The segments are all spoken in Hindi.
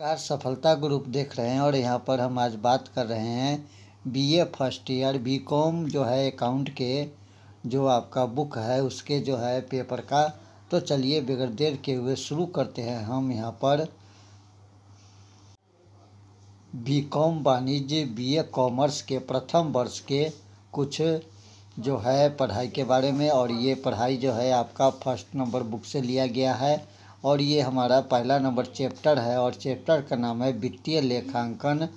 कार सफलता ग्रुप देख रहे हैं और यहाँ पर हम आज बात कर रहे हैं बीए फर्स्ट ईयर बीकॉम जो है अकाउंट के जो आपका बुक है उसके जो है पेपर का। तो चलिए बगैर देर के हुए शुरू करते हैं। हम यहाँ पर बीकॉम वाणिज्य बीए कॉमर्स के प्रथम वर्ष के कुछ जो है पढ़ाई के बारे में, और ये पढ़ाई जो है आपका फर्स्ट नंबर बुक से लिया गया है और ये हमारा पहला नंबर चैप्टर है और चैप्टर का नाम है वित्तीय लेखांकन।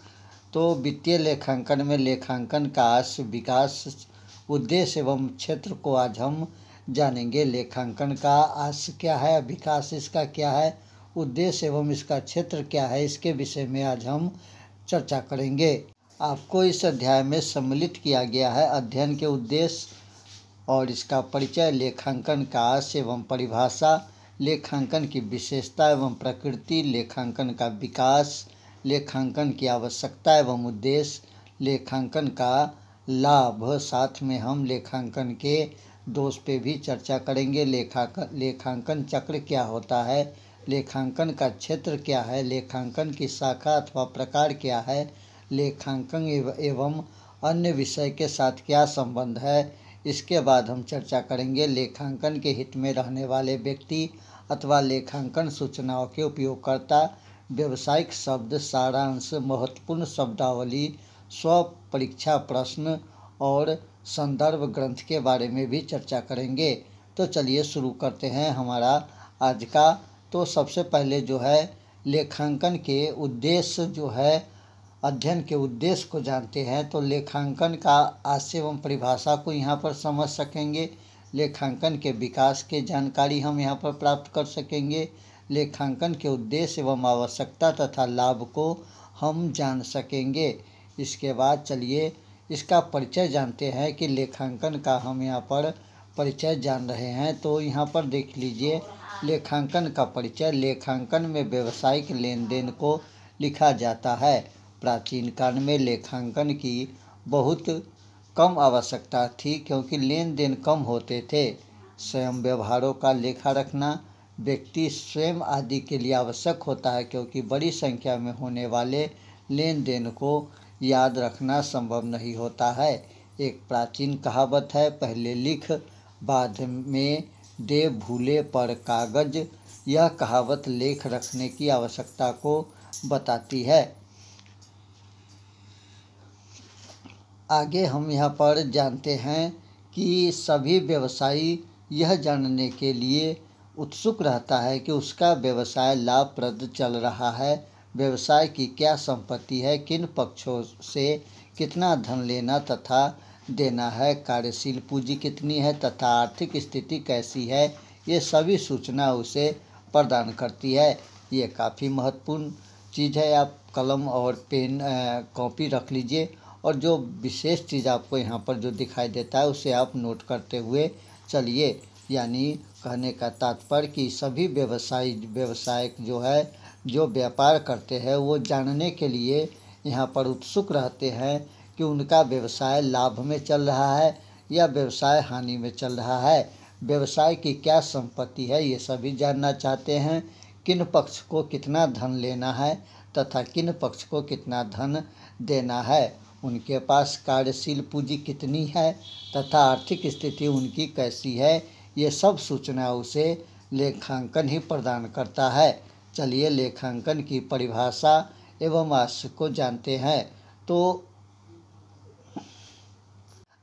तो वित्तीय लेखांकन में लेखांकन का विकास उद्देश्य एवं क्षेत्र को आज हम जानेंगे। लेखांकन का आस क्या है, विकास इसका क्या है, उद्देश्य एवं इसका क्षेत्र क्या है, इसके विषय में आज हम चर्चा करेंगे। आपको इस अध्याय में सम्मिलित किया गया है अध्ययन के उद्देश्य और इसका परिचय, लेखांकन का आशय एवं परिभाषा, लेखांकन की विशेषता एवं प्रकृति, लेखांकन का विकास, लेखांकन की आवश्यकता एवं उद्देश्य, लेखांकन का लाभ। साथ में हम लेखांकन के दोष पे भी चर्चा करेंगे। लेखांकन चक्र क्या होता है, लेखांकन का क्षेत्र क्या है, लेखांकन की शाखा अथवा प्रकार क्या है, लेखांकन एवं अन्य विषय के साथ क्या संबंध है। इसके बाद हम चर्चा करेंगे लेखांकन के हित में रहने वाले व्यक्ति अथवा लेखांकन सूचनाओं के उपयोगकर्ता, व्यावसायिक शब्द, सारांश, महत्वपूर्ण शब्दावली, स्व परीक्षा प्रश्न और संदर्भ ग्रंथ के बारे में भी चर्चा करेंगे। तो चलिए शुरू करते हैं हमारा आज का। तो सबसे पहले जो है लेखांकन के उद्देश्य जो है अध्ययन के उद्देश्य को जानते हैं। तो लेखांकन का आशय एवं परिभाषा को यहाँ पर समझ सकेंगे। लेखांकन के विकास की जानकारी हम यहाँ पर प्राप्त कर सकेंगे। लेखांकन के उद्देश्य एवं आवश्यकता तथा लाभ को हम जान सकेंगे। इसके बाद चलिए इसका परिचय जानते हैं कि लेखांकन का हम यहाँ पर परिचय जान रहे हैं। तो यहाँ पर देख लीजिए लेखांकन का परिचय। लेखांकन में व्यावसायिक लेन देन को लिखा जाता है। प्राचीन काल में लेखांकन की बहुत कम आवश्यकता थी क्योंकि लेन देन कम होते थे। स्वयं व्यवहारों का लेखा रखना व्यक्ति स्वयं आदि के लिए आवश्यक होता है क्योंकि बड़ी संख्या में होने वाले लेन देन को याद रखना संभव नहीं होता है। एक प्राचीन कहावत है, पहले लिख बाद में दे भूले पर कागज। यह कहावत लेख रखने की आवश्यकता को बताती है। आगे हम यहाँ पर जानते हैं कि सभी व्यवसायी यह जानने के लिए उत्सुक रहता है कि उसका व्यवसाय लाभप्रद चल रहा है, व्यवसाय की क्या संपत्ति है, किन पक्षों से कितना धन लेना तथा देना है, कार्यशील पूंजी कितनी है तथा आर्थिक स्थिति कैसी है। ये सभी सूचना उसे प्रदान करती है। ये काफ़ी महत्वपूर्ण चीज़ है। आप कलम और पेन कॉपी रख लीजिए और जो विशेष चीज़ आपको यहाँ पर जो दिखाई देता है उसे आप नोट करते हुए चलिए। यानी कहने का तात्पर्य कि सभी व्यवसाय जो है जो व्यापार करते हैं वो जानने के लिए यहाँ पर उत्सुक रहते हैं कि उनका व्यवसाय लाभ में चल रहा है या व्यवसाय हानि में चल रहा है, व्यवसाय की क्या संपत्ति है ये सभी जानना चाहते हैं, किन पक्ष को कितना धन लेना है तथा किन पक्ष को कितना धन देना है, उनके पास कार्यशील पूंजी कितनी है तथा आर्थिक स्थिति उनकी कैसी है। ये सब सूचना उसे लेखांकन ही प्रदान करता है। चलिए लेखांकन की परिभाषा एवं आशय को जानते हैं। तो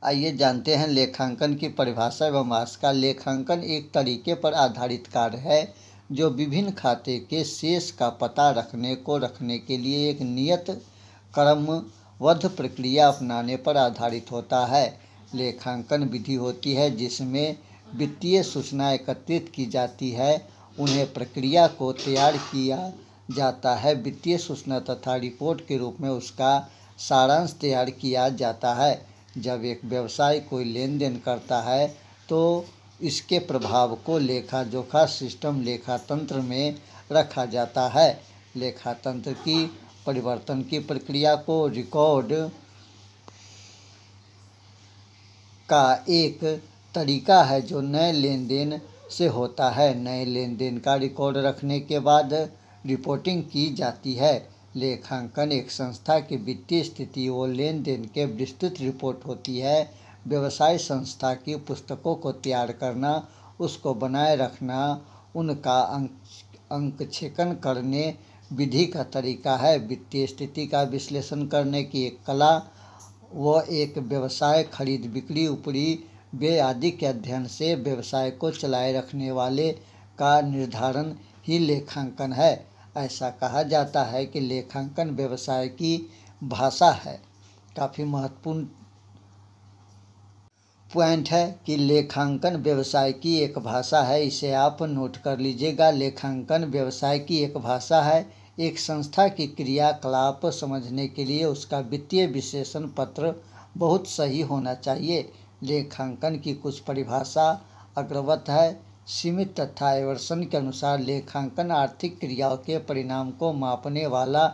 आइए जानते हैं लेखांकन की परिभाषा एवं आशय का। लेखांकन एक तरीके पर आधारित कार्य है जो विभिन्न खाते के शेष का पता रखने के लिए एक नियत क्रमबद्ध प्रक्रिया अपनाने पर आधारित होता है। लेखांकन विधि होती है जिसमें वित्तीय सूचना एकत्रित की जाती है, उन्हें प्रक्रिया को तैयार किया जाता है, वित्तीय सूचना तथा रिपोर्ट के रूप में उसका सारांश तैयार किया जाता है। जब एक व्यवसाय कोई लेन देन करता है तो इसके प्रभाव को लेखा जोखा सिस्टम लेखातंत्र में रखा जाता है। लेखातंत्र की परिवर्तन की प्रक्रिया को रिकॉर्ड का एक तरीका है जो नए लेन देन से होता है। नए लेन देन का रिकॉर्ड रखने के बाद रिपोर्टिंग की जाती है। लेखांकन एक संस्था की वित्तीय स्थिति व लेन देन के विस्तृत रिपोर्ट होती है। व्यवसाय संस्था की पुस्तकों को तैयार करना, उसको बनाए रखना, उनका अंकक्षेपण करने विधि का तरीका है। वित्तीय स्थिति का विश्लेषण करने की एक कला व एक व्यवसाय खरीद बिक्री ऊपरी व्यय आदि के अध्ययन से व्यवसाय को चलाए रखने वाले का निर्धारण ही लेखांकन है। ऐसा कहा जाता है कि लेखांकन व्यवसाय की भाषा है। काफ़ी महत्वपूर्ण पॉइंट है कि लेखांकन व्यवसाय की एक भाषा है, इसे आप नोट कर लीजिएगा। लेखांकन व्यवसाय की एक भाषा है। एक संस्था की क्रियाकलाप समझने के लिए उसका वित्तीय विश्लेषण पत्र बहुत सही होना चाहिए। लेखांकन की कुछ परिभाषा अग्रवत है। सीमित तथा एवर्सन के अनुसार लेखांकन आर्थिक क्रियाओं के परिणाम को मापने वाला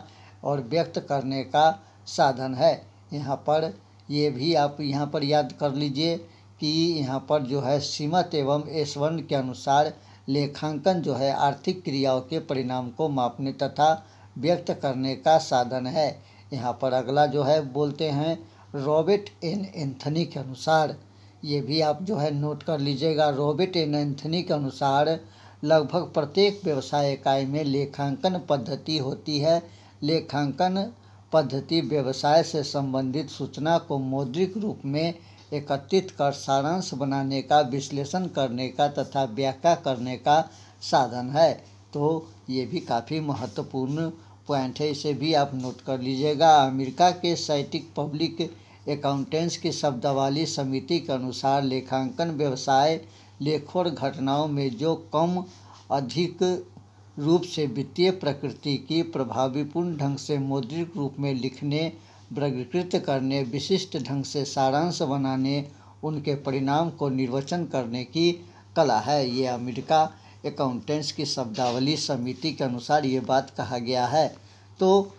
और व्यक्त करने का साधन है। यहाँ पर ये भी आप यहाँ पर याद कर लीजिए कि यहाँ पर जो है सीमित एवं एवर्सन के अनुसार लेखांकन जो है आर्थिक क्रियाओं के परिणाम को मापने तथा व्यक्त करने का साधन है। यहाँ पर अगला जो है बोलते हैं रॉबर्ट एन एंथनी के अनुसार, ये भी आप जो है नोट कर लीजिएगा। रॉबर्ट एन एंथनी के अनुसार लगभग प्रत्येक व्यवसाय इकाई में लेखांकन पद्धति होती है। लेखांकन पद्धति व्यवसाय से संबंधित सूचना को मौद्रिक रूप में एकत्रित कर सारांश बनाने का, विश्लेषण करने का तथा व्याख्या करने का साधन है। तो ये भी काफ़ी महत्वपूर्ण पॉइंट है, इसे भी आप नोट कर लीजिएगा। अमेरिका के साइंटिफिक पब्लिक अकाउंटेंट्स की शब्दावली समिति के अनुसार लेखांकन व्यवसाय लेखों और घटनाओं में जो कम अधिक रूप से वित्तीय प्रकृति की प्रभावीपूर्ण ढंग से मौद्रिक रूप में लिखने, वर्गीकृत करने, विशिष्ट ढंग से सारांश बनाने, उनके परिणाम को निर्वचन करने की कला है। ये अमेरिका अकाउंटेंट्स की शब्दावली समिति के अनुसार ये बात कहा गया है। तो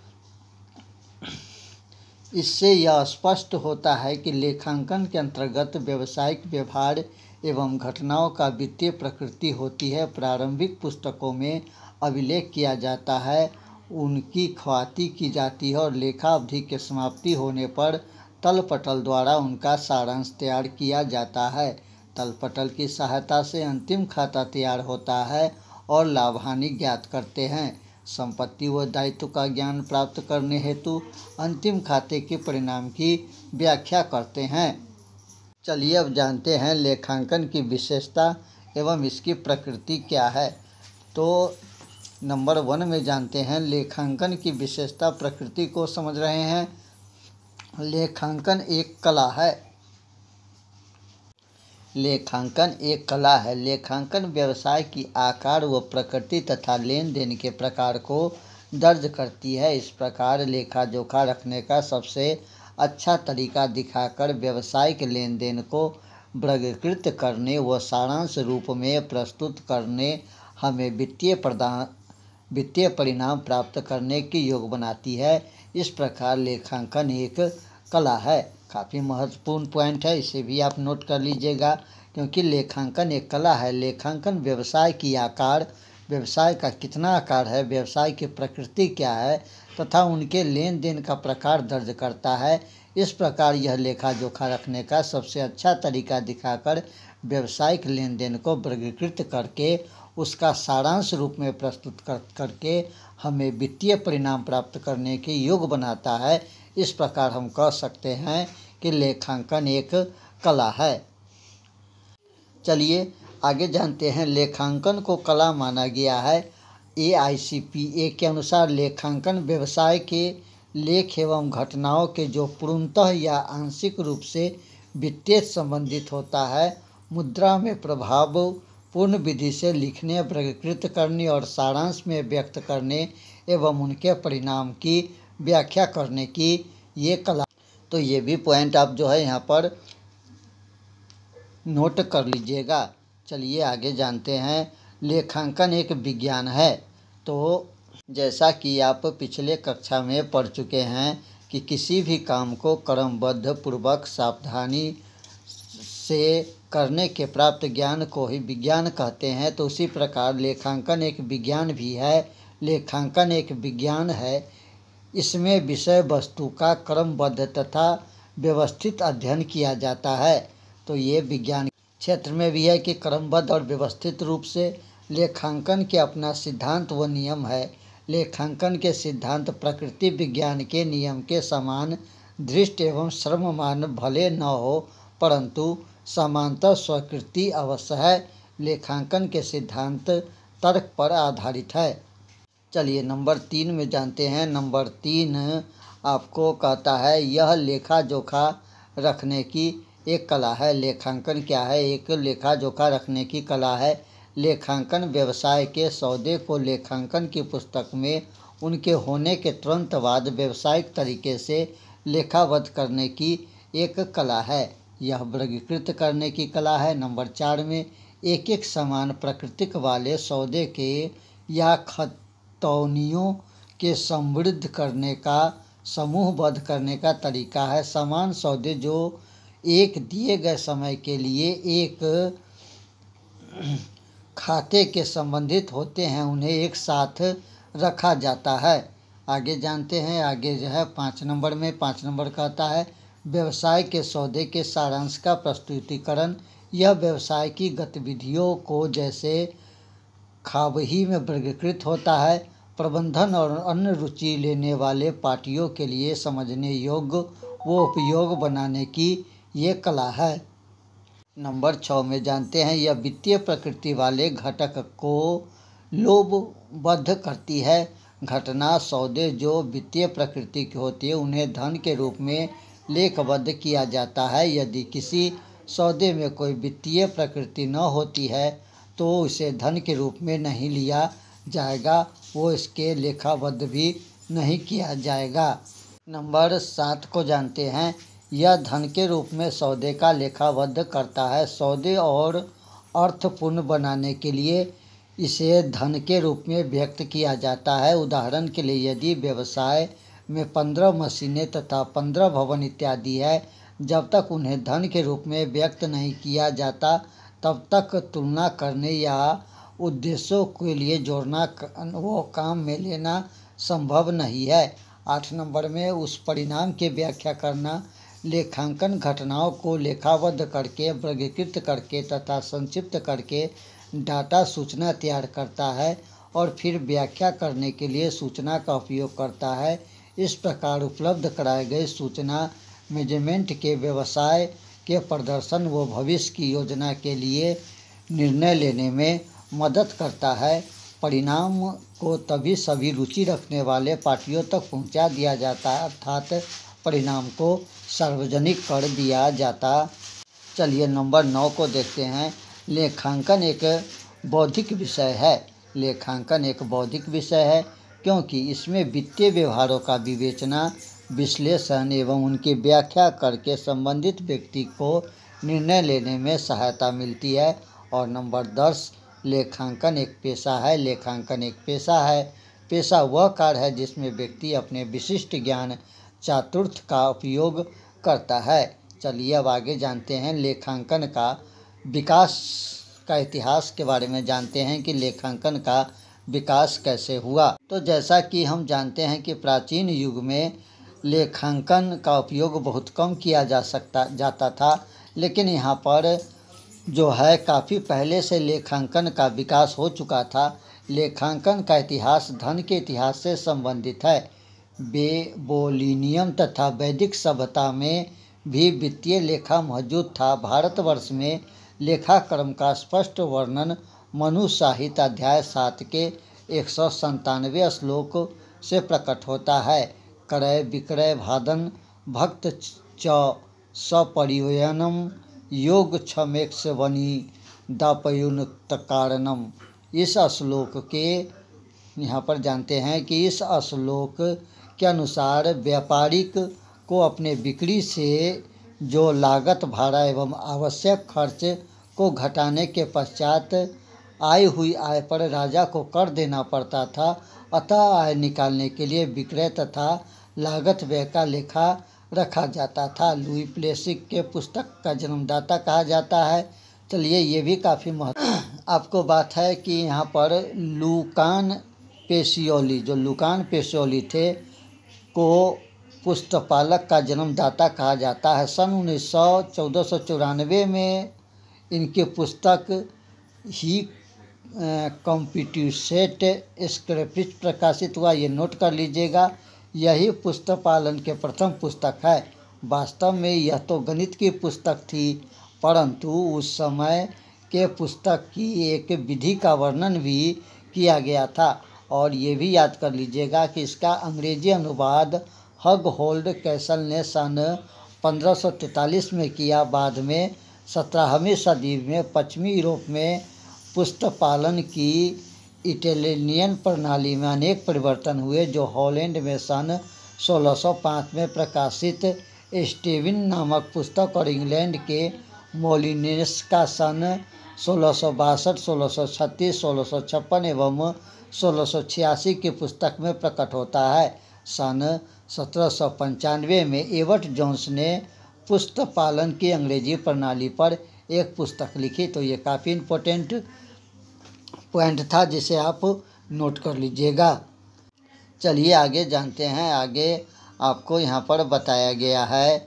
इससे यह स्पष्ट होता है कि लेखांकन के अंतर्गत व्यावसायिक व्यवहार एवं घटनाओं का वित्तीय प्रकृति होती है। प्रारंभिक पुस्तकों में अभिलेख किया जाता है, उनकी ख्याति की जाती है और लेखा अवधि के समाप्ति होने पर तलपटल द्वारा उनका सारांश तैयार किया जाता है। तलपटल की सहायता से अंतिम खाता तैयार होता है और लाभ हानि ज्ञात करते हैं। संपत्ति व दायित्व का ज्ञान प्राप्त करने हेतु अंतिम खाते के परिणाम की व्याख्या करते हैं। चलिए अब जानते हैं लेखांकन की विशेषता एवं इसकी प्रकृति क्या है। तो नंबर 1 में जानते हैं लेखांकन की विशेषता प्रकृति को समझ रहे हैं। लेखांकन एक कला है। लेखांकन एक कला है। लेखांकन व्यवसाय की आकार व प्रकृति तथा लेन देन के प्रकार को दर्ज करती है। इस प्रकार लेखा जोखा रखने का सबसे अच्छा तरीका दिखाकर व्यावसायिक लेन देन को वर्गीकृत करने व सारांश रूप में प्रस्तुत करने हमें वित्तीय परिणाम प्राप्त करने के योग बनाती है। इस प्रकार लेखांकन एक कला है। काफ़ी महत्वपूर्ण पॉइंट है, इसे भी आप नोट कर लीजिएगा क्योंकि लेखांकन एक कला है। लेखांकन व्यवसाय की आकार, व्यवसाय का कितना आकार है, व्यवसाय की प्रकृति क्या है तथा उनके लेन देन का प्रकार दर्ज करता है। इस प्रकार यह लेखा जोखा रखने का सबसे अच्छा तरीका दिखाकर व्यावसायिक लेन देन को वर्गीकृत करके उसका सारांश रूप में प्रस्तुत करके हमें वित्तीय परिणाम प्राप्त करने के योग बनाता है। इस प्रकार हम कह सकते हैं कि लेखांकन एक कला है। चलिए आगे जानते हैं। लेखांकन को कला माना गया है। AICPA के अनुसार लेखांकन व्यवसाय के लेख एवं घटनाओं के जो पूर्णतः या आंशिक रूप से वित्तीय संबंधित होता है, मुद्रा में प्रभावपूर्ण विधि से लिखने, वर्गीकृत करने और सारांश में व्यक्त करने एवं उनके परिणाम की व्याख्या करने की ये कला। तो ये भी पॉइंट आप जो है यहाँ पर नोट कर लीजिएगा। चलिए आगे जानते हैं। लेखांकन एक विज्ञान है। तो जैसा कि आप पिछले कक्षा में पढ़ चुके हैं कि किसी भी काम को क्रमबद्ध पूर्वक सावधानी से करने के प्राप्त ज्ञान को ही विज्ञान कहते हैं। तो उसी प्रकार लेखांकन एक विज्ञान भी है। लेखांकन एक विज्ञान है। इसमें विषय वस्तु का क्रमबद्ध तथा व्यवस्थित अध्ययन किया जाता है। तो ये विज्ञान क्षेत्र में भी है कि क्रमबद्ध और व्यवस्थित रूप से लेखांकन के अपना सिद्धांत व नियम है। लेखांकन के सिद्धांत प्रकृति विज्ञान के नियम के समान दृष्ट एवं श्रममान भले न हो, परंतु समांतर स्वीकृति अवश्य है। लेखांकन के सिद्धांत तर्क पर आधारित है। चलिए नंबर 3 में जानते हैं। नंबर 3 आपको कहता है यह लेखा जोखा रखने की एक कला है। लेखांकन क्या है? एक लेखा जोखा रखने की कला है। लेखांकन व्यवसाय के सौदे को लेखांकन की पुस्तक में उनके होने के तुरंत बाद व्यावसायिक तरीके से लेखाबद्ध करने की एक कला है। यह वर्गीकृत करने की कला है। नंबर 4 में एक एक समान प्रकृतिक वाले सौदे के या खतौनियों के समृद्ध करने का समूहबद्ध करने का तरीका है। समान सौदे जो एक दिए गए समय के लिए एक खाते के संबंधित होते हैं उन्हें एक साथ रखा जाता है। आगे जानते हैं। आगे जो है 5 नंबर में 5 नंबर कहता है व्यवसाय के सौदे के सारांश का प्रस्तुतिकरण। यह व्यवसाय की गतिविधियों को जैसे खाबही में वर्गीकृत होता है। प्रबंधन और अन्य रुचि लेने वाले पार्टियों के लिए समझने योग्य वो उपयोग बनाने की ये कला है। नंबर 6 में जानते हैं यह वित्तीय प्रकृति वाले घटक को लोबबद्ध करती है। घटना सौदे जो वित्तीय प्रकृति की होती है उन्हें धन के रूप में लेखबद्ध किया जाता है। यदि किसी सौदे में कोई वित्तीय प्रकृति न होती है तो उसे धन के रूप में नहीं लिया जाएगा, वो इसके लेखाबद्ध भी नहीं किया जाएगा। नंबर 7 को जानते हैं यह धन के रूप में सौदे का लेखाबद्ध करता है। सौदे और अर्थपूर्ण बनाने के लिए इसे धन के रूप में व्यक्त किया जाता है। उदाहरण के लिए यदि व्यवसाय में 15 मशीनें तथा 15 भवन इत्यादि है, जब तक उन्हें धन के रूप में व्यक्त नहीं किया जाता तब तक तुलना करने या उद्देश्यों के लिए जोड़ना वो काम में लेना संभव नहीं है। 8 नंबर में उस परिणाम की व्याख्या करना। लेखांकन घटनाओं को लेखाबद्ध करके वर्गीकृत करके तथा संक्षिप्त करके डाटा सूचना तैयार करता है और फिर व्याख्या करने के लिए सूचना का उपयोग करता है। इस प्रकार उपलब्ध कराए गए सूचना मैनेजमेंट के व्यवसाय के प्रदर्शन व भविष्य की योजना के लिए निर्णय लेने में मदद करता है। परिणाम को तभी सभी रुचि रखने वाले पार्टियों तक पहुंचा दिया जाता है, अर्थात परिणाम को सार्वजनिक कर दिया जाता। चलिए नंबर 9 को देखते हैं। लेखांकन एक बौद्धिक विषय है। लेखांकन एक बौद्धिक विषय है क्योंकि इसमें वित्तीय व्यवहारों का विवेचना, विश्लेषण एवं उनकी व्याख्या करके संबंधित व्यक्ति को निर्णय लेने में सहायता मिलती है। और नंबर 10 लेखांकन एक पेशा है। लेखांकन एक पेशा है। पेशा वह कार्य है जिसमें व्यक्ति अपने विशिष्ट ज्ञान चातुर्थ का उपयोग करता है। चलिए अब आगे जानते हैं लेखांकन का विकास का इतिहास के बारे में जानते हैं कि लेखांकन का विकास कैसे हुआ। तो जैसा कि हम जानते हैं कि प्राचीन युग में लेखांकन का उपयोग बहुत कम किया जाता था, लेकिन यहाँ पर जो है काफ़ी पहले से लेखांकन का विकास हो चुका था। लेखांकन का इतिहास धन के इतिहास से संबंधित है। बेबीलोनियन तथा वैदिक सभ्यता में भी वित्तीय लेखा मौजूद था। भारतवर्ष में लेखाक्रम का स्पष्ट वर्णन मनु साहित्य अध्याय 7 के 197 श्लोक से प्रकट होता है। क्रय विक्रय भादन भक्त च सपरिवयनम योग क्षमेक्ष वनी दापयुक्त कारणम। इस श्लोक के यहाँ पर जानते हैं कि इस श्लोक के अनुसार व्यापारिक को अपने बिक्री से जो लागत भाड़ा एवं आवश्यक खर्च को घटाने के पश्चात आई हुई आय पर राजा को कर देना पड़ता था। अतः आय निकालने के लिए विक्रय तथा लागत व्यय का लेखा रखा जाता था। लुई प्लेसिक के पुस्तक का जन्मदाता कहा जाता है। चलिए ये भी काफ़ी आपको बात है कि यहाँ पर लुकान पेसियोली, जो लुकान पेसियोली थे, को पुस्तपालक का जन्मदाता कहा जाता है। सन 1494 में इनकी पुस्तक ही कॉम्पिट्यूसेट स्क्रिप्ट प्रकाशित हुआ। ये नोट कर लीजिएगा, यही पुस्तपालन के प्रथम पुस्तक है। वास्तव में यह तो गणित की पुस्तक थी, परंतु उस समय के पुस्तक की एक विधि का वर्णन भी किया गया था। और ये भी याद कर लीजिएगा कि इसका अंग्रेजी अनुवाद हग होल्ड कैसल ने सन 1543 में किया। बाद में 17वीं सदी में पश्चिमी यूरोप में पुस्तपालन की इटालियन प्रणाली में अनेक परिवर्तन हुए, जो हॉलैंड में सन 1605 में प्रकाशित स्टीवन नामक पुस्तक और इंग्लैंड के मोलिनेस का सन 1662, 1636, 1656 एवं 1686 की पुस्तक में प्रकट होता है। सन 1795 में एवर्ट जोन्स ने पुस्तपालन की अंग्रेजी प्रणाली पर एक पुस्तक लिखी। तो ये काफ़ी इम्पोर्टेंट पॉइंट था, जिसे आप नोट कर लीजिएगा। चलिए आगे जानते हैं। आगे आपको यहाँ पर बताया गया है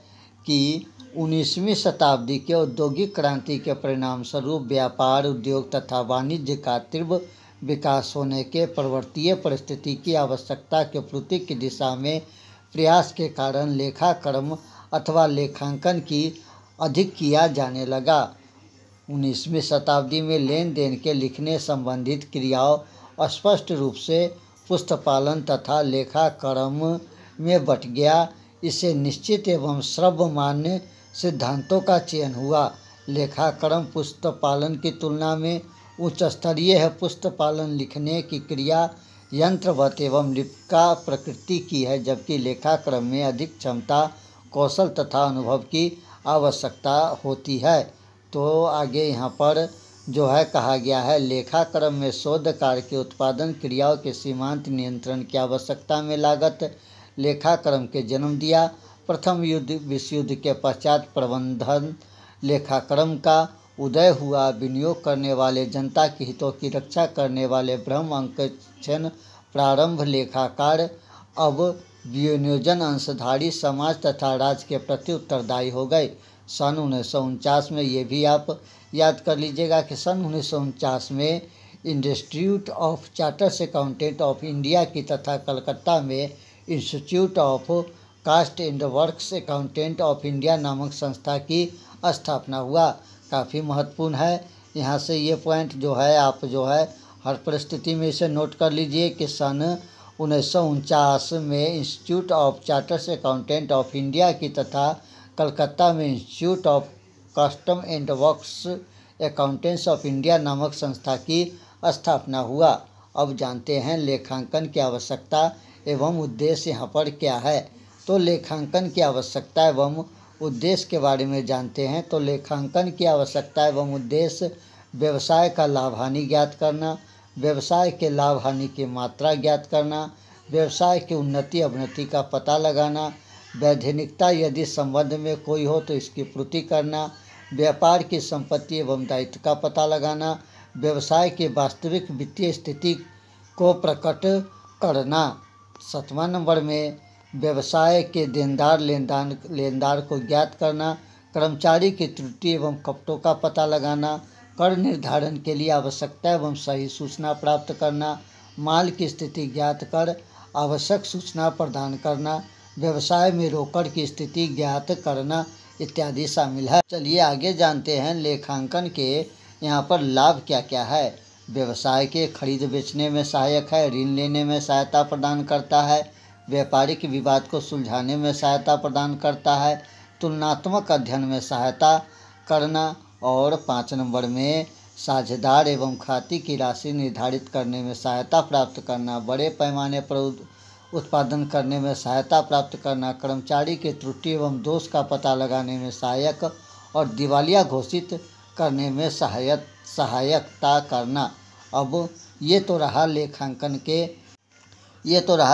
कि 19वीं शताब्दी के औद्योगिक क्रांति के परिणाम स्वरूप व्यापार, उद्योग तथा वाणिज्य का तीव्र विकास होने के पर्वतीय परिस्थिति की आवश्यकता के पूर्ति की दिशा में प्रयास के कारण लेखाक्रम अथवा लेखांकन की अधिक किया जाने लगा। 19वीं शताब्दी में लेन देन के लिखने संबंधित क्रियाओं स्पष्ट रूप से पुस्तपालन तथा लेखाक्रम में बट गया। इससे निश्चित एवं सर्वमान्य सिद्धांतों का चयन हुआ। लेखाक्रम पुस्तपालन की तुलना में उच्च स्तरीय है। पुस्तपालन लिखने की क्रिया यंत्रवत एवं लिपिका प्रकृति की है, जबकि लेखाक्रम में अधिक क्षमता, कौशल तथा अनुभव की आवश्यकता होती है। तो आगे यहाँ पर जो है कहा गया है, लेखाक्रम में शोध कार्य के उत्पादन क्रियाओं के सीमांत नियंत्रण की आवश्यकता में लागत लेखाक्रम के जन्म दिया। प्रथम विश्व युद्ध के पश्चात प्रबंधन लेखाक्रम का उदय हुआ। विनियोग करने वाले जनता के हितों की रक्षा करने वाले ब्रह्म अंकेक्षण प्रारंभ लेखाकार अब विनियोजन अंशधारी समाज तथा राज्य के प्रति उत्तरदायी हो गए। सन 1949 में ये भी आप याद कर लीजिएगा कि सन 1949 में institute of chartered accountant of India की तथा कलकत्ता में institute of cost and works accountant of India नामक संस्था की स्थापना हुआ। काफ़ी महत्वपूर्ण है। यहाँ से ये पॉइंट जो है आप जो है हर परिस्थिति में इसे नोट कर लीजिए कि सन 1949 में institute of chartered accountant of India की तथा कलकत्ता में institute of custom and works accountants of India नामक संस्था की स्थापना हुआ। अब जानते हैं लेखांकन की आवश्यकता एवं उद्देश्य यहाँ पर क्या है। तो लेखांकन की आवश्यकता एवं उद्देश्य के बारे में जानते हैं। तो लेखांकन की आवश्यकता एवं उद्देश्य व्यवसाय का लाभ हानि ज्ञात करना, व्यवसाय के लाभ हानि की मात्रा ज्ञात करना, व्यवसाय की उन्नति अवनति का पता लगाना, वैधानिकता यदि संबंध में कोई हो तो इसकी पूर्ति करना, व्यापार की संपत्ति एवं दायित्व का पता लगाना, व्यवसाय की वास्तविक वित्तीय स्थिति को प्रकट करना। 7वां नंबर में व्यवसाय के देनदार लेनदार को ज्ञात करना, कर्मचारी की त्रुटि एवं कपटों का पता लगाना, कर निर्धारण के लिए आवश्यकता एवं सही सूचना प्राप्त करना, माल की स्थिति ज्ञात कर आवश्यक सूचना प्रदान करना, व्यवसाय में रोकड़ की स्थिति ज्ञात करना इत्यादि शामिल है। चलिए आगे जानते हैं लेखांकन के यहाँ पर लाभ क्या क्या है। व्यवसाय के खरीद बेचने में सहायक है, ऋण लेने में सहायता प्रदान करता है, व्यापारिक विवाद को सुलझाने में सहायता प्रदान करता है, तुलनात्मक अध्ययन में सहायता करना और 5 नंबर में साझेदार एवं खाते की राशि निर्धारित करने में सहायता प्राप्त करना, बड़े पैमाने पर उत्पादन करने में सहायता प्राप्त करना, कर्मचारी की त्रुटि एवं दोष का पता लगाने में सहायक और दिवालिया घोषित करने में सहायता करना। अब ये तो रहा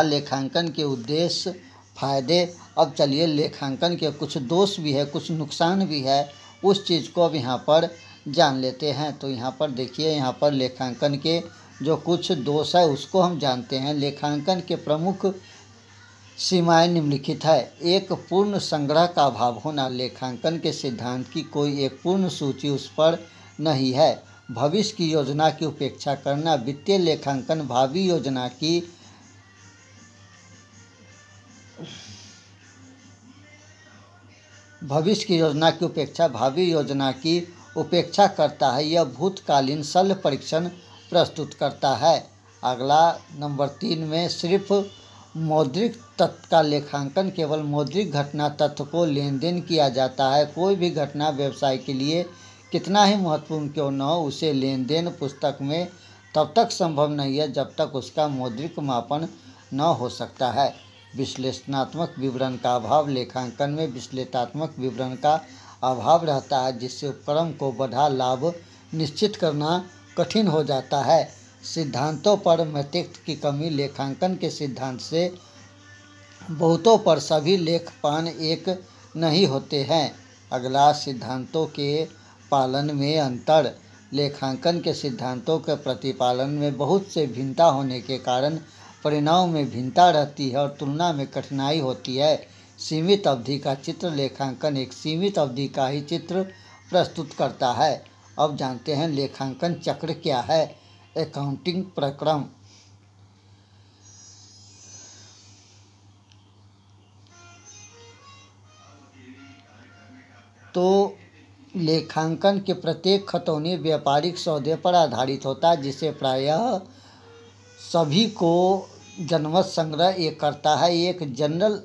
लेखांकन के उद्देश्य फायदे। अब चलिए लेखांकन के कुछ दोष भी है, कुछ नुकसान भी है, उस चीज़ को अब यहाँ पर जान लेते हैं। तो यहाँ पर देखिए, यहाँ पर लेखांकन के जो कुछ दोष है उसको हम जानते हैं। लेखांकन के प्रमुख सीमाएं निम्नलिखित है। एक, पूर्ण संग्रह का अभाव होना। लेखांकन के सिद्धांत की कोई एक पूर्ण सूची उस पर नहीं है। भविष्य की योजना की उपेक्षा करना। वित्तीय लेखांकन भावी योजना की भावी योजना की उपेक्षा करता है। यह भूतकालीन शल्य परीक्षण प्रस्तुत करता है। अगला नंबर 3 में सिर्फ मौद्रिक तत्व का लेखांकन। केवल मौद्रिक घटना तत्व को लेन देन किया जाता है। कोई भी घटना व्यवसाय के लिए कितना ही महत्वपूर्ण क्यों न हो, उसे लेन देन पुस्तक में तब तक संभव नहीं है जब तक उसका मौद्रिक मापन न हो सकता है। विश्लेषणात्मक विवरण का अभाव। लेखांकन में विश्लेषणात्मक विवरण का अभाव रहता है, जिससे उपक्रम को बढ़ा लाभ निश्चित करना कठिन हो जाता है। सिद्धांतों पर मस्तिष्क की कमी। लेखांकन के सिद्धांत से बहुतों पर सभी लेखपाल एक नहीं होते हैं। अगला, सिद्धांतों के पालन में अंतर। लेखांकन के सिद्धांतों के प्रतिपालन में बहुत से भिन्नता होने के कारण परिणामों में भिन्नता रहती है और तुलना में कठिनाई होती है। सीमित अवधि का चित्र। लेखांकन एक सीमित अवधि का ही चित्र प्रस्तुत करता है। अब जानते हैं लेखांकन चक्र क्या है। अकाउंटिंग प्रक्रम। तो लेखांकन के प्रत्येक खतौनी व्यापारिक सौदे पर आधारित होता है, जिसे प्रायः सभी को जनमत संग्रह एक करता है। एक जर्नल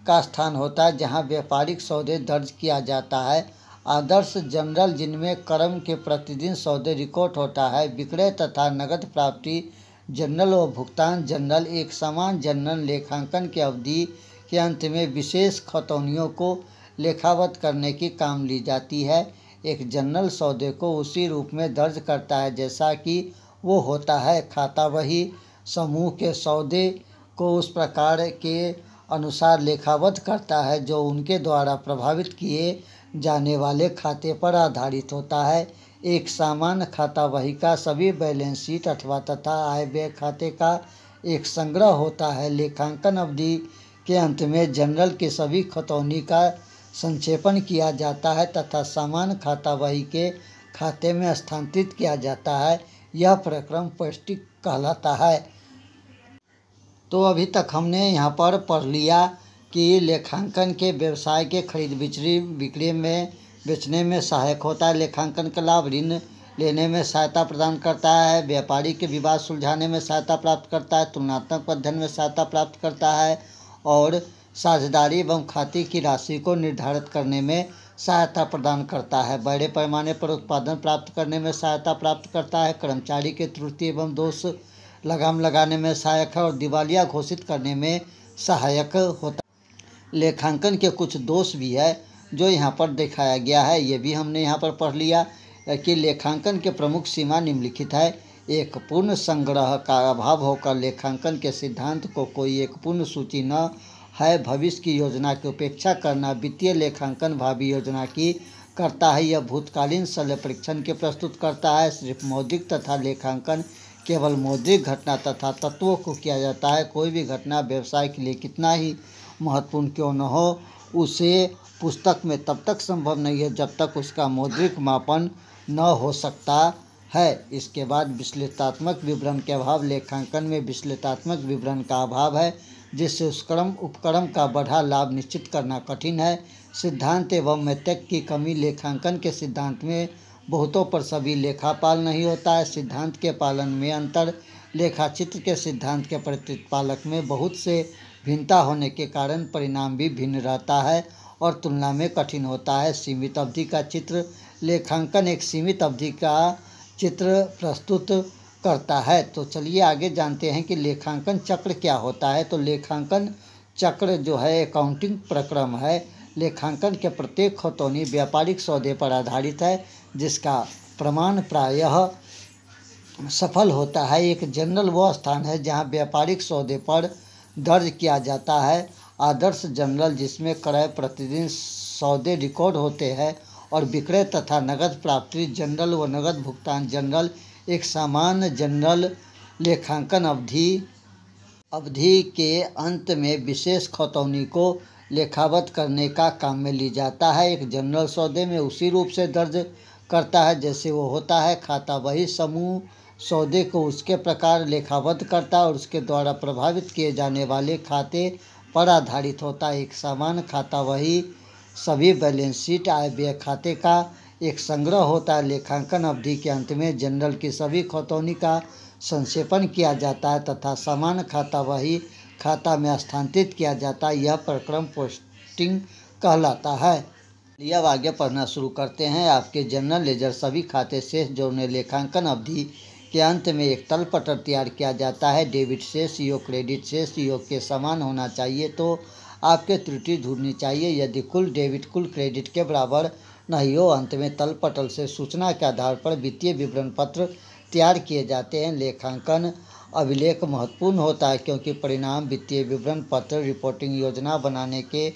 का स्थान होता है जहां व्यापारिक सौदे दर्ज किया जाता है। आदर्श जर्नल जिनमें क्रम के प्रतिदिन सौदे रिकॉर्ड होता है। विक्रय तथा नकद प्राप्ति जर्नल व भुगतान जर्नल। एक समान जर्नल लेखांकन की अवधि के अंत में विशेष खतौनियों को लेखाबद्ध करने की काम ली जाती है। एक जर्नल सौदे को उसी रूप में दर्ज करता है जैसा कि वो होता है। खाता बही समूह के सौदे को उस प्रकार के अनुसार लेखाबद्ध करता है जो उनके द्वारा प्रभावित किए जाने वाले खाते पर आधारित होता है। एक सामान्य खाता बही का सभी बैलेंस शीट अथवा तथा आय व्यय खाते का एक संग्रह होता है। लेखांकन अवधि के अंत में जर्नल के सभी खतौनी का संक्षेपण किया जाता है तथा सामान्य खाता बही के खाते में स्थानांतरित किया जाता है। यह प्रक्रम पौष्टिक कहलाता है। तो अभी तक हमने यहाँ पर पढ़ लिया कि लेखांकन के व्यवसाय के खरीद बिक्री में बेचने में सहायक होता है। लेखांकन का लाभ ऋण लेने में सहायता प्रदान करता है। व्यापारी के विवाद सुलझाने में सहायता प्राप्त करता है। तुलनात्मक अध्ययन में सहायता प्राप्त करता है और साझेदारी एवं खाते की राशि को निर्धारित करने में सहायता प्रदान करता है। बड़े पैमाने पर उत्पादन प्राप्त करने में सहायता प्राप्त करता है। कर्मचारी के त्रुटि एवं दोष लगाम लगाने में सहायक है और दिवालिया घोषित करने में सहायक होता है। लेखांकन के कुछ दोष भी है जो यहाँ पर दिखाया गया है, ये भी हमने यहाँ पर पढ़ लिया कि लेखांकन के प्रमुख सीमा निम्नलिखित है। एक, पूर्ण संग्रह का अभाव होकर लेखांकन के सिद्धांत को कोई एक पूर्ण सूची न है। भविष्य की योजना की उपेक्षा करना। वित्तीय लेखांकन भावी योजना की करता है। यह भूतकालीन शल्य परीक्षण के प्रस्तुत करता है। सिर्फ मौद्रिक तथा लेखांकन केवल मौद्रिक घटना तथा तत्वों को किया जाता है। कोई भी घटना व्यवसाय के लिए कितना ही महत्वपूर्ण क्यों न हो, उसे पुस्तक में तब तक संभव नहीं है जब तक उसका मौद्रिक मापन न हो सकता है। इसके बाद विश्लेषणात्मक विवरण के अभाव। लेखांकन में विश्लेषणात्मक विवरण का अभाव है, जिससे उपक्रम का बढ़ा लाभ निश्चित करना कठिन है। सिद्धांत एवं मेथड की कमी। लेखांकन के सिद्धांत में बहुतों पर सभी लेखापाल नहीं होता है। सिद्धांत के पालन में अंतर। लेखाचित्र के सिद्धांत के प्रतिपालक में बहुत से भिन्नता होने के कारण परिणाम भी भिन्न रहता है और तुलना में कठिन होता है। सीमित अवधि का चित्र। लेखांकन एक सीमित अवधि का चित्र प्रस्तुत करता है। तो चलिए आगे जानते हैं कि लेखांकन चक्र क्या होता है। तो लेखांकन चक्र जो है अकाउंटिंग प्रक्रम है। लेखांकन के प्रत्येक खतौनी व्यापारिक सौदे पर आधारित है, जिसका प्रमाण प्रायः सफल होता है। एक जर्नल वह स्थान है जहां व्यापारिक सौदे पर दर्ज किया जाता है। आदर्श जर्नल जिसमें क्रय प्रतिदिन सौदे रिकॉर्ड होते हैं और विक्रय तथा नकद प्राप्ति जर्नल व नकद भुगतान जर्नल। एक सामान्य जर्नल लेखांकन अवधि के अंत में विशेष खतौनी को लेखाबद्ध करने का काम में ली जाता है। एक जनरल सौदे में उसी रूप से दर्ज करता है जैसे वो होता है। खाता वही समूह सौदे को उसके प्रकार लेखाबद्ध करता है और उसके द्वारा प्रभावित किए जाने वाले खाते पर आधारित होता है। एक सामान्य खाता वही सभी बैलेंस शीट आय व्यय खाते का एक संग्रह होता है। लेखांकन अवधि के अंत में जनरल की सभी खतौनी का संक्षेपण किया जाता है तथा सामान्य खाता वही खाता में स्थानांतरित किया जाता है। यह प्रक्रम पोस्टिंग कहलाता है। अब आगे पढ़ना शुरू करते हैं। आपके जनरल लेजर सभी खाते शेष जोड़ने लेखांकन अवधि के अंत में एक तलपटर तैयार किया जाता है। डेबिट शेष योग क्रेडिट शेष योग के समान होना चाहिए तो आपके त्रुटि ढूंढनी चाहिए। यदि कुल डेबिट कुल क्रेडिट के बराबर नहीं हो, अंत में तलपटल से सूचना के आधार पर वित्तीय विवरण पत्र तैयार किए जाते हैं। लेखांकन अभिलेख महत्वपूर्ण होता है क्योंकि परिणाम वित्तीय विवरण पत्र रिपोर्टिंग योजना बनाने के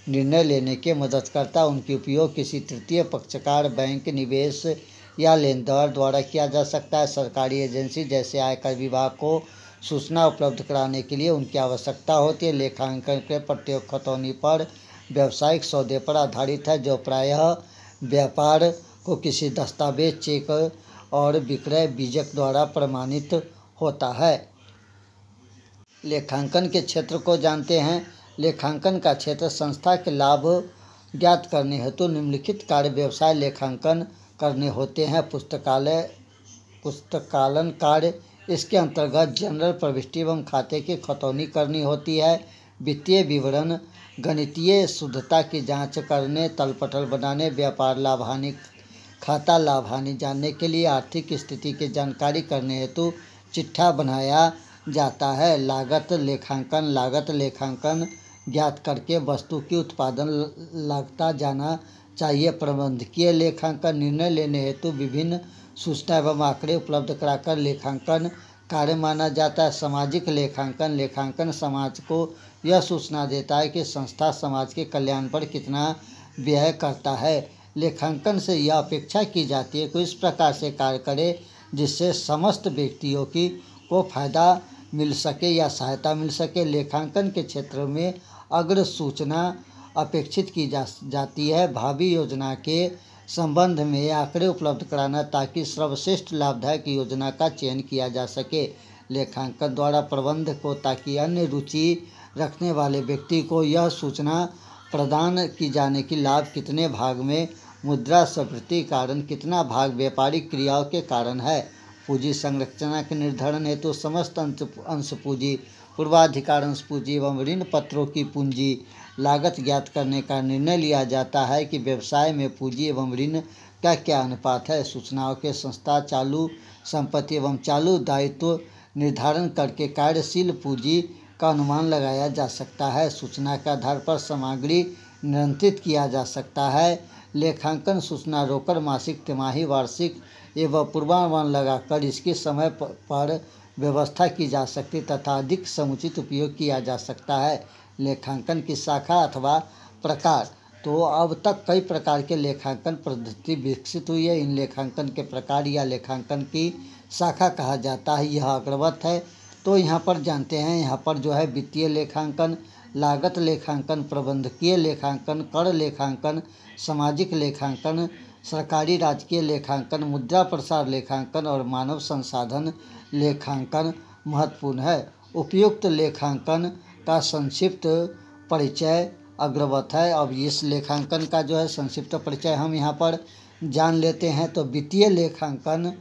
निर्णय लेने के मदद करता है। उनकी उपयोग किसी तृतीय पक्षकार बैंक निवेश या लेनदार द्वारा किया जा सकता है। सरकारी एजेंसी जैसे आयकर विभाग को सूचना उपलब्ध कराने के लिए उनकी आवश्यकता होती है। लेखांकन के प्रत्येक खतौनी पर व्यावसायिक सौदे पर आधारित है जो प्रायः व्यापार को किसी दस्तावेज चेक और विक्रय बीजक द्वारा प्रमाणित होता है। लेखांकन के क्षेत्र को जानते हैं। लेखांकन का क्षेत्र संस्था के लाभ ज्ञात करने हेतु निम्नलिखित कार्य व्यवसाय लेखांकन करने होते हैं। पुस्तकालन कार्य, इसके अंतर्गत जनरल प्रविष्टि एवं खाते की खतौनी करनी होती है। वित्तीय विवरण, गणितीय शुद्धता की जांच करने, तलपटल बनाने, व्यापार लाभ हानि खाता लाभ हानि जानने के लिए आर्थिक स्थिति की जानकारी करने हेतु चिट्ठा बनाया जाता है। लागत लेखांकन ज्ञात करके वस्तु की उत्पादन लागत जाना चाहिए। प्रबंधकीय लेखांकन निर्णय लेने हेतु विभिन्न सूचना एवं आंकड़े उपलब्ध कराकर लेखांकन कार्य माना जाता है। सामाजिक लेखांकन समाज को यह सूचना देता है कि संस्था समाज के कल्याण पर कितना व्यय करता है। लेखांकन से यह अपेक्षा की जाती है कि इस प्रकार से कार्य करे जिससे समस्त व्यक्तियों को फायदा मिल सके या सहायता मिल सके। लेखांकन के क्षेत्र में अग्र सूचना अपेक्षित की जाती है। भावी योजना के संबंध में आंकड़े उपलब्ध कराना ताकि सर्वश्रेष्ठ लाभदायक योजना का चयन किया जा सके। लेखांकन द्वारा प्रबंध को ताकि अन्य रुचि रखने वाले व्यक्ति को यह सूचना प्रदान की जाने की लाभ कितने भाग में मुद्रास्फीति कारण कितना भाग व्यापारिक क्रियाओं के कारण है। पूंजी संरचना के निर्धारण हेतु समस्त अंश पूंजी, पूर्वाधिकार अंश पूंजी एवं ऋण पत्रों की पूंजी लागत ज्ञात करने का निर्णय लिया जाता है कि व्यवसाय में पूंजी एवं ऋण का क्या अनुपात है। सूचनाओं के संस्था चालू संपत्ति एवं चालू दायित्व निर्धारण करके कार्यशील पूंजी का अनुमान लगाया जा सकता है। सूचना के आधार पर सामग्री नियंत्रित किया जा सकता है। लेखांकन सूचना रोकड़ मासिक, तिमाही, वार्षिक एवं पूर्वानुमान लगाकर इसकी समय पर व्यवस्था की जा सकती तथा अधिक समुचित उपयोग किया जा सकता है। लेखांकन की शाखा अथवा प्रकार, तो अब तक कई प्रकार के लेखांकन पद्धति विकसित हुई है। इन लेखांकन के प्रकार या लेखांकन की शाखा कहा जाता है। यह अग्रवत है। तो यहाँ पर जानते हैं, यहाँ पर जो है वित्तीय लेखांकन, लागत लेखांकन, प्रबंधकीय लेखांकन, कर लेखांकन, सामाजिक लेखांकन, सरकारी राजकीय लेखांकन, मुद्रा प्रसार लेखांकन और मानव संसाधन लेखांकन महत्वपूर्ण है। उपयुक्त लेखांकन का संक्षिप्त परिचय अग्रवत है। अब इस लेखांकन का जो है संक्षिप्त परिचय हम यहाँ पर जान लेते हैं। तो वित्तीय लेखांकन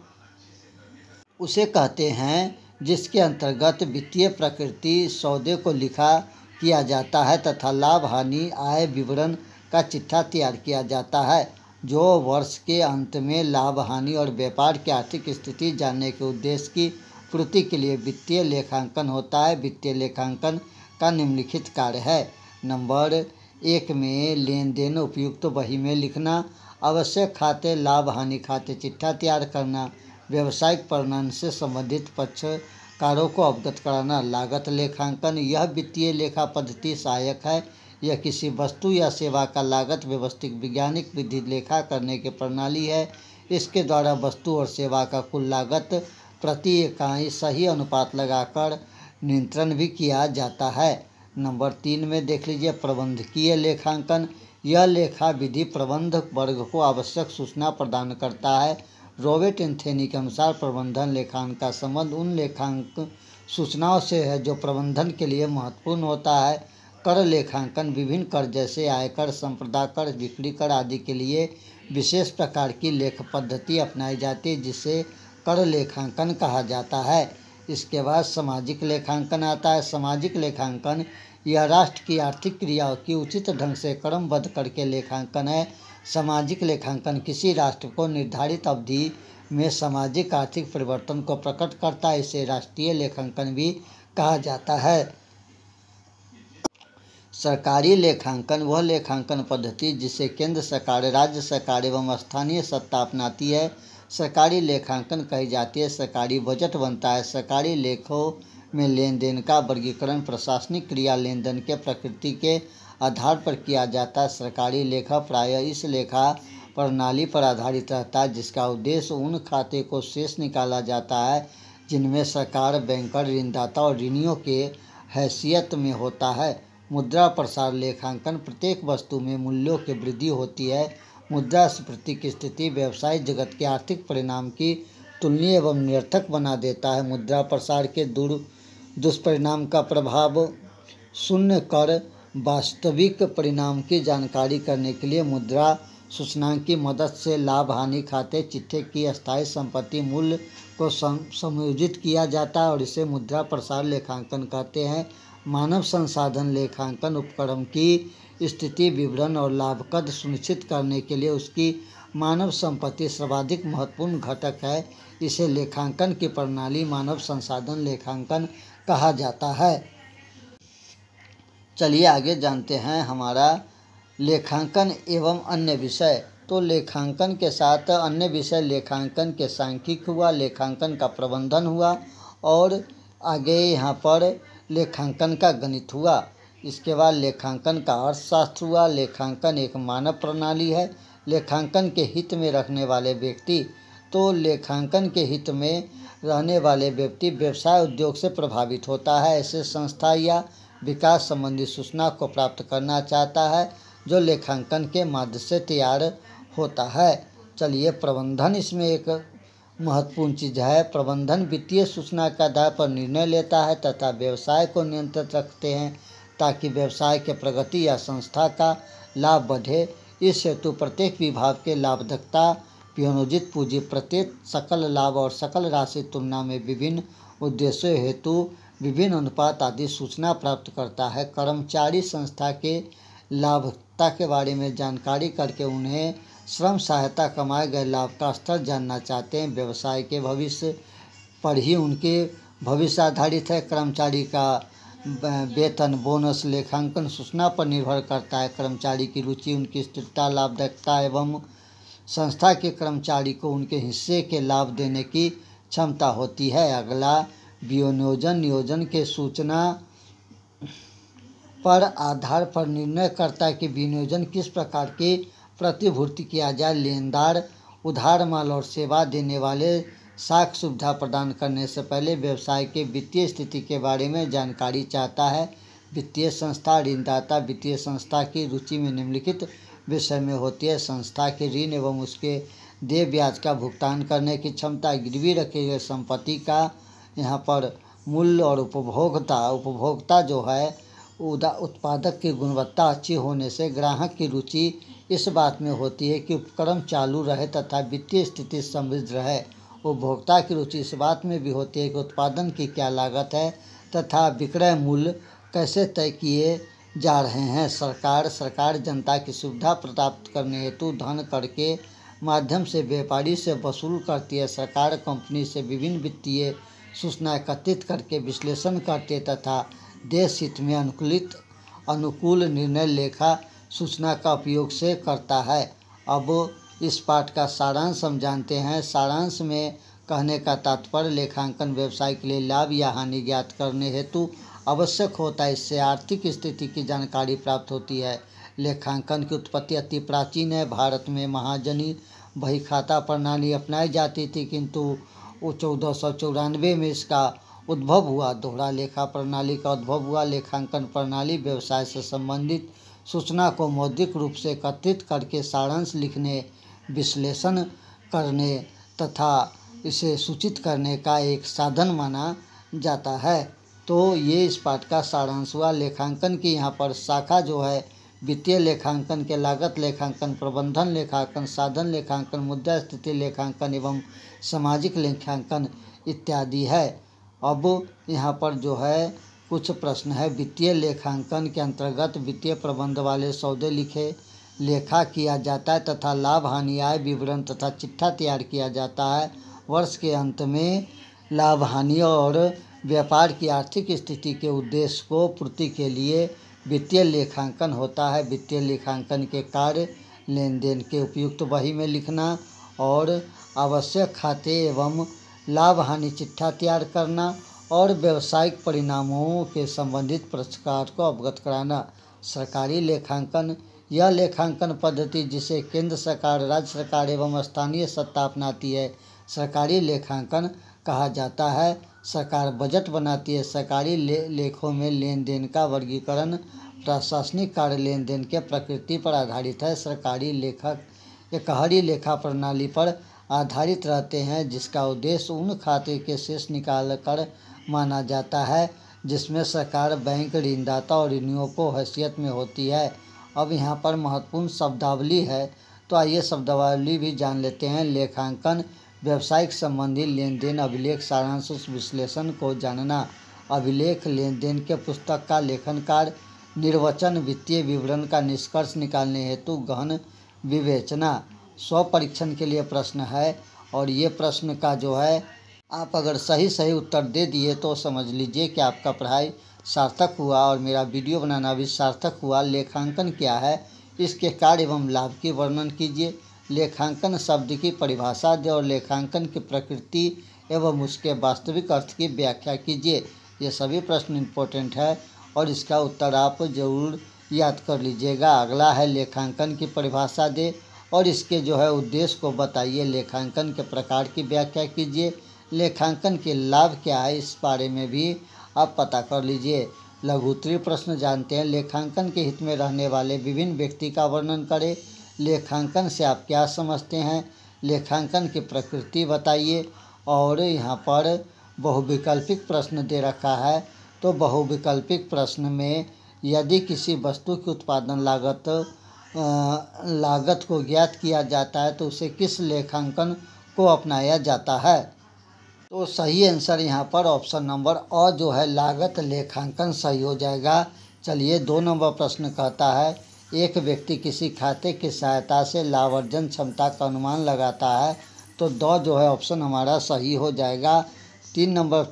उसे कहते हैं जिसके अंतर्गत वित्तीय प्रकृति सौदे को लिखा किया जाता है तथा लाभ हानि आय विवरण का चिट्ठा तैयार किया जाता है, जो वर्ष के अंत में लाभ हानि और व्यापार की आर्थिक स्थिति जानने के उद्देश्य की पूर्ति के लिए वित्तीय लेखांकन होता है। वित्तीय लेखांकन का निम्नलिखित कार्य है। नंबर 1 में लेन देन उपयुक्त बही में लिखना, आवश्यक खाते लाभ हानि खाते चिट्ठा तैयार करना, व्यवसायिक प्रणाली से संबंधित पक्षकारों को अवगत कराना। लागत लेखांकन, यह वित्तीय लेखा पद्धति सहायक है। यह किसी वस्तु या सेवा का लागत व्यवस्थित वैज्ञानिक विधि लेखा करने की प्रणाली है। इसके द्वारा वस्तु और सेवा का कुल लागत प्रति इकाई सही अनुपात लगाकर नियंत्रण भी किया जाता है। नंबर 3 में देख लीजिए प्रबंधकीय लेखांकन। यह लेखा विधि प्रबंधक वर्ग को आवश्यक सूचना प्रदान करता है। रॉबर्ट एंथनी के अनुसार प्रबंधन लेखांकन का संबंध उन लेखांकन सूचनाओं से है जो प्रबंधन के लिए महत्वपूर्ण होता है। कर लेखांकन विभिन्न कर जैसे आयकर, संपदा कर, बिक्री कर आदि के लिए विशेष प्रकार की लेख पद्धति अपनाई जाती है जिसे कर लेखांकन कहा जाता है। इसके बाद सामाजिक लेखांकन आता है। सामाजिक लेखांकन यह राष्ट्र की आर्थिक क्रियाओं की उचित ढंग से क्रमबद्ध करके लेखांकन है। सामाजिक लेखांकन किसी राष्ट्र को निर्धारित अवधि में सामाजिक आर्थिक परिवर्तन को प्रकट करता है। इसे राष्ट्रीय लेखांकन भी कहा जाता है। सरकारी लेखांकन वह लेखांकन पद्धति जिसे केंद्र सरकार, राज्य सरकार एवं स्थानीय सत्ता अपनाती है। सरकारी लेखांकन कही जाती है। सरकारी बजट बनता है। सरकारी लेखों में लेन देन का वर्गीकरण प्रशासनिक क्रिया लेन देन के प्रकृति के आधार पर किया जाता है। सरकारी लेखा प्रायः इस लेखा प्रणाली पर आधारित रहता है जिसका उद्देश्य उन खाते को शेष निकाला जाता है जिनमें सरकार, बैंकर, ऋणदाता और ऋणियों के हैसियत में होता है। मुद्रा प्रसार लेखांकन प्रत्येक वस्तु में मूल्यों की वृद्धि होती है। मुद्रास्फीति की स्थिति व्यवसायिक जगत के आर्थिक परिणाम की तुलनीय एवं निरर्थक बना देता है। मुद्रा प्रसार के दुष्परिणाम का प्रभाव शून्य कर वास्तविक परिणाम की जानकारी करने के लिए मुद्रा सूचकांक की मदद से लाभ हानि खाते चिट्ठे की अस्थायी संपत्ति मूल्य को समायोजित किया जाता है और इसे मुद्रा प्रसार लेखांकन कहते हैं। मानव संसाधन लेखांकन उपक्रम की स्थिति विवरण और लाभकद सुनिश्चित करने के लिए उसकी मानव संपत्ति सर्वाधिक महत्वपूर्ण घटक है। इसे लेखांकन की प्रणाली मानव संसाधन लेखांकन कहा जाता है। चलिए आगे जानते हैं हमारा लेखांकन एवं अन्य विषय। तो लेखांकन के साथ अन्य विषय लेखांकन के सांख्यिकी हुआ, लेखांकन का प्रबंधन हुआ और आगे यहाँ पर लेखांकन का गणित हुआ। इसके बाद लेखांकन का अर्थशास्त्र हुआ। लेखांकन एक मानव प्रणाली है। लेखांकन के हित में रखने वाले व्यक्ति, तो लेखांकन के हित में रहने वाले व्यक्ति व्यवसाय उद्योग से प्रभावित होता है। ऐसे संस्था या विकास संबंधी सूचना को प्राप्त करना चाहता है जो लेखांकन के माध्यम से तैयार होता है। चलिए प्रबंधन इसमें एक महत्वपूर्ण चीज़ है। प्रबंधन वित्तीय सूचना के आधार पर निर्णय लेता है तथा व्यवसाय को नियंत्रित रखते हैं ताकि व्यवसाय के प्रगति या संस्था का लाभ बढ़े। इस हेतु प्रत्येक विभाग के लाभप्रदता, नियोजित पूंजी, प्रत्येक सकल लाभ और सकल राशि तुलना में विभिन्न उद्देश्यों हेतु विभिन्न अनुपात आदि सूचना प्राप्त करता है। कर्मचारी संस्था के लाभप्रदता के बारे में जानकारी करके उन्हें श्रम सहायता कमाए गए लाभ का स्तर जानना चाहते हैं। व्यवसाय के भविष्य पर ही उनके भविष्य आधारित है। कर्मचारी का वेतन, बोनस लेखांकन सूचना पर निर्भर करता है। कर्मचारी की रुचि, उनकी स्थिरता, लाभदायकता एवं संस्था के कर्मचारी को उनके हिस्से के लाभ देने की क्षमता होती है। अगला विनियोजन, नियोजन के सूचना पर आधार पर निर्णय करता है कि विनियोजन किस प्रकार की प्रतिभूति किया जाए। लेनदार उधार माल और सेवा देने वाले साख सुविधा प्रदान करने से पहले व्यवसाय के वित्तीय स्थिति के बारे में जानकारी चाहता है। वित्तीय संस्था, ऋणदाता वित्तीय संस्था की रुचि में निम्नलिखित विषय में होती है। संस्था के ऋण एवं उसके देय ब्याज का भुगतान करने की क्षमता, गिरवी रखे गए संपत्ति का यहाँ पर मूल्य और उपभोक्ता जो है उत्पादक की गुणवत्ता अच्छी होने से ग्राहक की रुचि इस बात में होती है कि उपक्रम चालू रहे तथा वित्तीय स्थिति समृद्ध रहे। उपभोक्ता की रुचि इस बात में भी होती है कि उत्पादन की क्या लागत है तथा विक्रय मूल्य कैसे तय किए जा रहे हैं। सरकार जनता की सुविधा प्राप्त करने हेतु धन कर के माध्यम से व्यापारी से वसूल करती है। सरकार कंपनी से विभिन्न वित्तीय सूचना एकत्रित करके विश्लेषण करते तथा देश हित में अनुकूल निर्णय लेखा सूचना का उपयोग से करता है। अब इस पाठ का सारांश हम जानते हैं। सारांश में कहने का तात्पर्य लेखांकन व्यवसाय के लिए लाभ या हानि ज्ञात करने हेतु आवश्यक होता है। इससे आर्थिक स्थिति की जानकारी प्राप्त होती है। लेखांकन की उत्पत्ति अति प्राचीन है। भारत में महाजनी बही खाता प्रणाली अपनाई जाती थी किंतु वो 1494 में इसका उद्भव हुआ। दोहरा लेखा प्रणाली का उद्भव हुआ। लेखांकन प्रणाली व्यवसाय से संबंधित सूचना को मौद्रिक रूप से एकत्रित करके सारांश लिखने, विश्लेषण करने तथा इसे सूचित करने का एक साधन माना जाता है। तो ये इस पाठ का सारांश हुआ। लेखांकन की यहाँ पर शाखा जो है वित्तीय लेखांकन के लागत लेखांकन, प्रबंधन लेखांकन, साधन लेखांकन, मुद्रा स्थिति लेखांकन एवं सामाजिक लेखांकन इत्यादि है। अब यहाँ पर जो है कुछ प्रश्न है। वित्तीय लेखांकन के अंतर्गत वित्तीय प्रबंध वाले सौदे लिखे लेखा किया जाता है तथा लाभ हानि, आय विवरण तथा चिट्ठा तैयार किया जाता है। वर्ष के अंत में लाभ हानि और व्यापार की आर्थिक स्थिति के उद्देश्य को पूर्ति के लिए वित्तीय लेखांकन होता है। वित्तीय लेखांकन के कार्य लेन देन के उपयुक्त बही में लिखना और आवश्यक खाते एवं लाभ हानि चिट्ठा तैयार करना और व्यावसायिक परिणामों के संबंधित पक्षकार को अवगत कराना। सरकारी लेखांकन यह लेखांकन पद्धति जिसे केंद्र सरकार, राज्य सरकार एवं स्थानीय सत्ता अपनाती है, सरकारी लेखांकन कहा जाता है। सरकार बजट बनाती है। सरकारी लेखों में लेन देन का वर्गीकरण प्रशासनिक कार्य लेन देन के प्रकृति पर आधारित है। सरकारी लेखक एकहरी लेखा प्रणाली पर आधारित रहते हैं जिसका उद्देश्य उन खाते के शेष निकाल कर माना जाता है जिसमें सरकार, बैंक, ऋणदाता और ऋणियों को हैसियत में होती है। अब यहाँ पर महत्वपूर्ण शब्दावली है, तो आइए शब्दावली भी जान लेते हैं। लेखांकन व्यवसायिक संबंधी लेन देन, अभिलेख, सारांश, विश्लेषण को जानना। अभिलेख लेन देन के पुस्तक का लेखन कार्य। निर्वचन वित्तीय विवरण का निष्कर्ष निकालने हेतु गहन विवेचना। स्व परीक्षण के लिए प्रश्न है और ये प्रश्न का जो है आप अगर सही उत्तर दे दिए तो समझ लीजिए कि आपका पढ़ाई सार्थक हुआ और मेरा वीडियो बनाना भी सार्थक हुआ। लेखांकन क्या है, इसके कार्य एवं लाभ की वर्णन कीजिए। लेखांकन शब्द की परिभाषा दें और लेखांकन की प्रकृति एवं उसके वास्तविक अर्थ की व्याख्या कीजिए। ये सभी प्रश्न इम्पोर्टेंट है और इसका उत्तर आप ज़रूर याद कर लीजिएगा। अगला है लेखांकन की परिभाषा दें और इसके जो है उद्देश्य को बताइए। लेखांकन के प्रकार की व्याख्या कीजिए। लेखांकन के लाभ क्या है, इस बारे में भी आप पता कर लीजिए। लघु उत्तरीय प्रश्न जानते हैं। लेखांकन के हित में रहने वाले विभिन्न व्यक्ति का वर्णन करें। लेखांकन से आप क्या समझते हैं। लेखांकन की प्रकृति बताइए। और यहाँ पर बहुविकल्पिक प्रश्न दे रखा है, तो बहुविकल्पिक प्रश्न में यदि किसी वस्तु की उत्पादन लागत को ज्ञात किया जाता है तो उसे किस लेखांकन को अपनाया जाता है। तो सही आंसर यहाँ पर ऑप्शन नंबर अ जो है लागत लेखांकन सही हो जाएगा। चलिए 2 नंबर प्रश्न कहता है एक व्यक्ति किसी खाते की सहायता से लाभ अर्जन क्षमता का अनुमान लगाता है, तो द जो है ऑप्शन हमारा सही हो जाएगा। 3 नंबर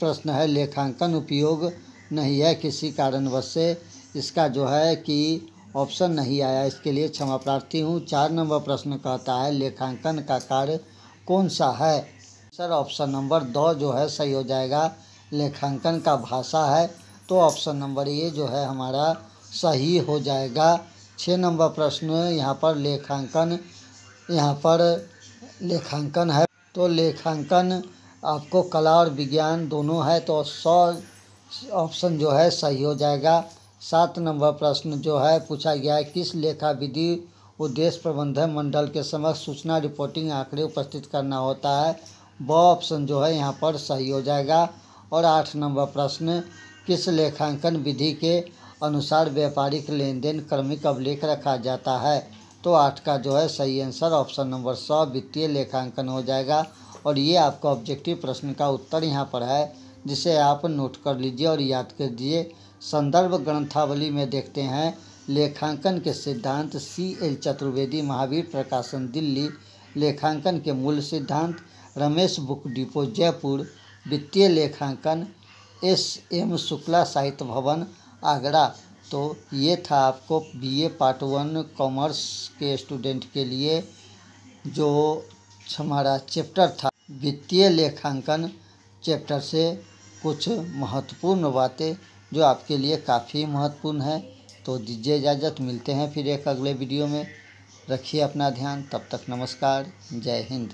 प्रश्न है लेखांकन उपयोग नहीं है किसी कारणवश से, इसका जो है कि ऑप्शन नहीं आया, इसके लिए क्षमा प्रार्थी हूँ। 4 नंबर प्रश्न कहता है लेखांकन का कार्य कौन सा है। सर ऑप्शन नंबर द जो है सही हो जाएगा। लेखांकन का भाषा है, तो ऑप्शन नंबर ए जो है हमारा सही हो जाएगा। 6 नंबर प्रश्न यहाँ पर लेखांकन है, तो लेखांकन आपको कला और विज्ञान दोनों है, तो 100 ऑप्शन जो है सही हो जाएगा। 7 नंबर प्रश्न जो है पूछा गया है किस लेखा विधि उद्देश्य प्रबंधन मंडल के समक्ष सूचना रिपोर्टिंग आंकड़े उपस्थित करना होता है, ब ऑप्शन जो है यहाँ पर सही हो जाएगा। और 8 नंबर प्रश्न किस लेखांकन विधि के अनुसार व्यापारिक लेन देन क्रमिक अभिलेख रखा जाता है, तो 8 का जो है सही आंसर ऑप्शन नंबर 100 वित्तीय लेखांकन हो जाएगा। और ये आपका ऑब्जेक्टिव प्रश्न का उत्तर यहाँ पर है, जिसे आप नोट कर लीजिए और याद कर दीजिए। संदर्भ ग्रंथावली में देखते हैं लेखांकन के सिद्धांत C.L. चतुर्वेदी, महावीर प्रकाशन दिल्ली। लेखांकन के मूल सिद्धांत रमेश बुक डिपो जयपुर। वित्तीय लेखांकन S.M. शुक्ला साहित्य भवन आगरा। तो ये था आपको BA पार्ट 1 कॉमर्स के स्टूडेंट के लिए जो हमारा चैप्टर था वित्तीय लेखांकन चैप्टर से कुछ महत्वपूर्ण बातें जो आपके लिए काफ़ी महत्वपूर्ण है। तो दीजिए इजाज़त, मिलते हैं फिर एक अगले वीडियो में। रखिए अपना ध्यान, तब तक नमस्कार, जय हिंद।